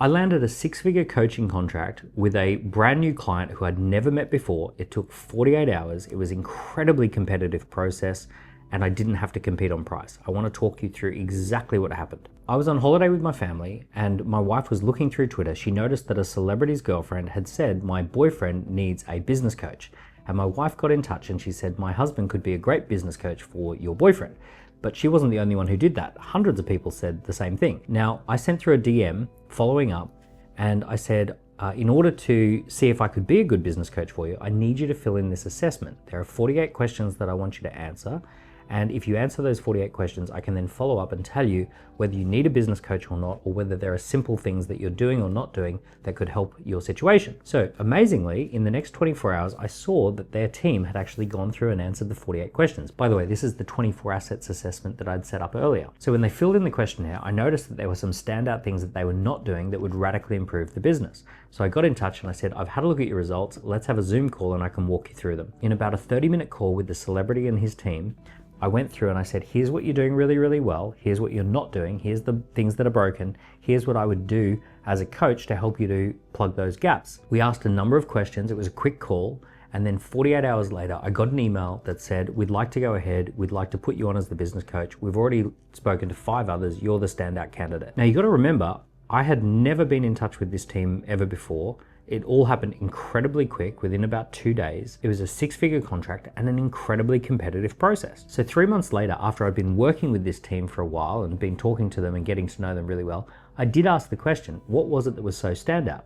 I landed a 6-figure coaching contract with a brand new client who I'd never met before. It took 48 hours. It was an incredibly competitive process, and I didn't have to compete on price. I want to talk you through exactly what happened. I was on holiday with my family, and my wife was looking through Twitter. She noticed that a celebrity's girlfriend had said, "My boyfriend needs a business coach." And my wife got in touch and she said, "My husband could be a great business coach for your boyfriend." But she wasn't the only one who did that. Hundreds of people said the same thing. Now, I sent through a DM following up, and I said, in order to see if I could be a good business coach for you, I need you to fill in this assessment. There are 48 questions that I want you to answer. And if you answer those 48 questions, I can then follow up and tell you whether you need a business coach or not, or whether there are simple things that you're doing or not doing that could help your situation. So amazingly, in the next 24 hours, I saw that their team had actually gone through and answered the 48 questions. By the way, this is the 24 assets assessment that I'd set up earlier. So when they filled in the questionnaire, I noticed that there were some standout things that they were not doing that would radically improve the business. So I got in touch and I said, "I've had a look at your results. Let's have a Zoom call and I can walk you through them." In about a 30-minute call with the celebrity and his team, I went through and I said, "Here's what you're doing really, really well. Here's what you're not doing. Here's the things that are broken. Here's what I would do as a coach to help you to plug those gaps." We asked a number of questions. It was a quick call. And then 48 hours later, I got an email that said, "We'd like to go ahead. We'd like to put you on as the business coach. We've already spoken to 5 others. You're the standout candidate." Now you got to remember, I had never been in touch with this team ever before. It all happened incredibly quick, within about 2 days. It was a 6-figure contract and an incredibly competitive process. So 3 months later, after I'd been working with this team for a while and been talking to them and getting to know them really well, I did ask the question, what was it that was so standout?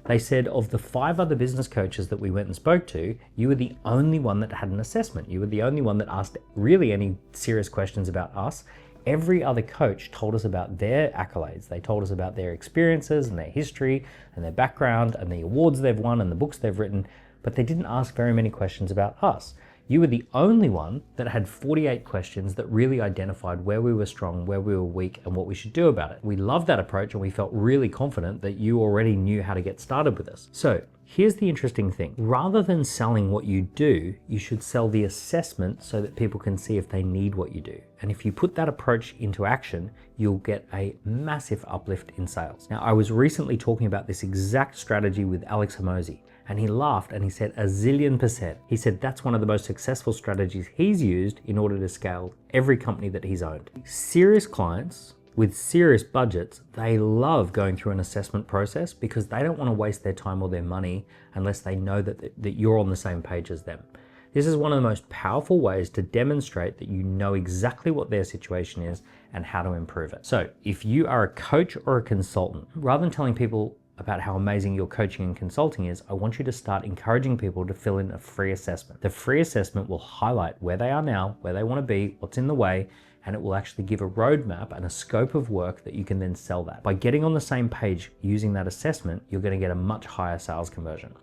They said, of the 5 other business coaches that we went and spoke to, you were the only one that had an assessment. You were the only one that asked really any serious questions about us. Every other coach told us about their accolades. They told us about their experiences and their history and their background and the awards they've won and the books they've written, but they didn't ask very many questions about us. You were the only one that had 48 questions that really identified where we were strong, where we were weak, and what we should do about it. We loved that approach and we felt really confident that you already knew how to get started with us. So here's the interesting thing. Rather than selling what you do, you should sell the assessment so that people can see if they need what you do. And if you put that approach into action, you'll get a massive uplift in sales. Now, I was recently talking about this exact strategy with Alex Hormozi, and he laughed and he said 1,000,000%. He said that's one of the most successful strategies he's used in order to scale every company that he's owned. Serious clients with serious budgets, they love going through an assessment process because they don't want to waste their time or their money unless they know that you're on the same page as them. This is one of the most powerful ways to demonstrate that you know exactly what their situation is and how to improve it. So if you are a coach or a consultant, rather than telling people about how amazing your coaching and consulting is, I want you to start encouraging people to fill in a free assessment. The free assessment will highlight where they are now, where they want to be, what's in the way, and it will actually give a roadmap and a scope of work that you can then sell that. By getting on the same page using that assessment, you're going to get a much higher sales conversion.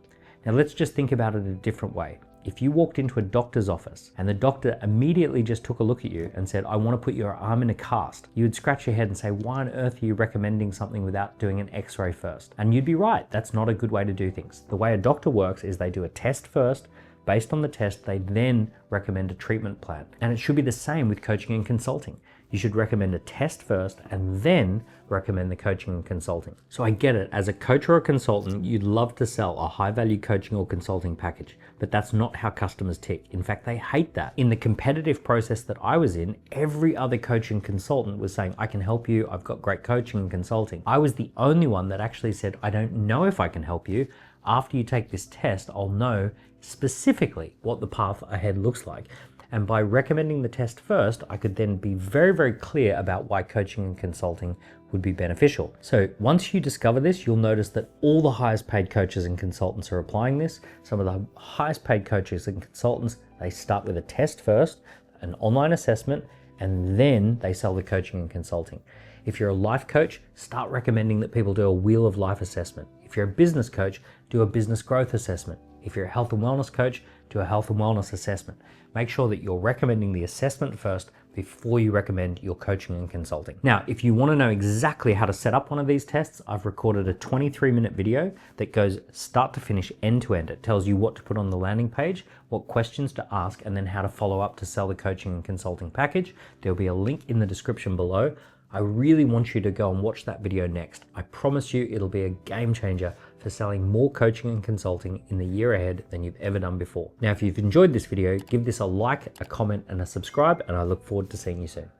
Now let's just think about it a different way. If you walked into a doctor's office and the doctor immediately just took a look at you and said, "I want to put your arm in a cast," you would scratch your head and say, "Why on earth are you recommending something without doing an x-ray first?" And you'd be right. That's not a good way to do things. The way a doctor works is they do a test first. Based on the test, they then recommend a treatment plan. And it should be the same with coaching and consulting. You should recommend a test first and then recommend the coaching and consulting. So I get it. As a coach or a consultant, you'd love to sell a high-value coaching or consulting package, but that's not how customers tick. In fact, they hate that. In the competitive process that I was in, every other coach and consultant was saying, "I can help you. I've got great coaching and consulting." I was the only one that actually said, "I don't know if I can help you. After you take this test, I'll know specifically what the path ahead looks like." And by recommending the test first, I could then be very, very clear about why coaching and consulting would be beneficial. So once you discover this, you'll notice that all the highest paid coaches and consultants are applying this. Some of the highest paid coaches and consultants, they start with a test first, an online assessment, and then they sell the coaching and consulting. If you're a life coach, start recommending that people do a wheel of life assessment. If you're a business coach, do a business growth assessment. If you're a health and wellness coach, do a health and wellness assessment. Make sure that you're recommending the assessment first before you recommend your coaching and consulting. Now, if you want to know exactly how to set up one of these tests, I've recorded a 23-minute video that goes start to finish, end to end. It tells you what to put on the landing page, what questions to ask, and then how to follow up to sell the coaching and consulting package. There'll be a link in the description below. I really want you to go and watch that video next. I promise you it'll be a game changer for selling more coaching and consulting in the year ahead than you've ever done before. Now, if you've enjoyed this video, give this a like, a comment, and a subscribe, and I look forward to seeing you soon.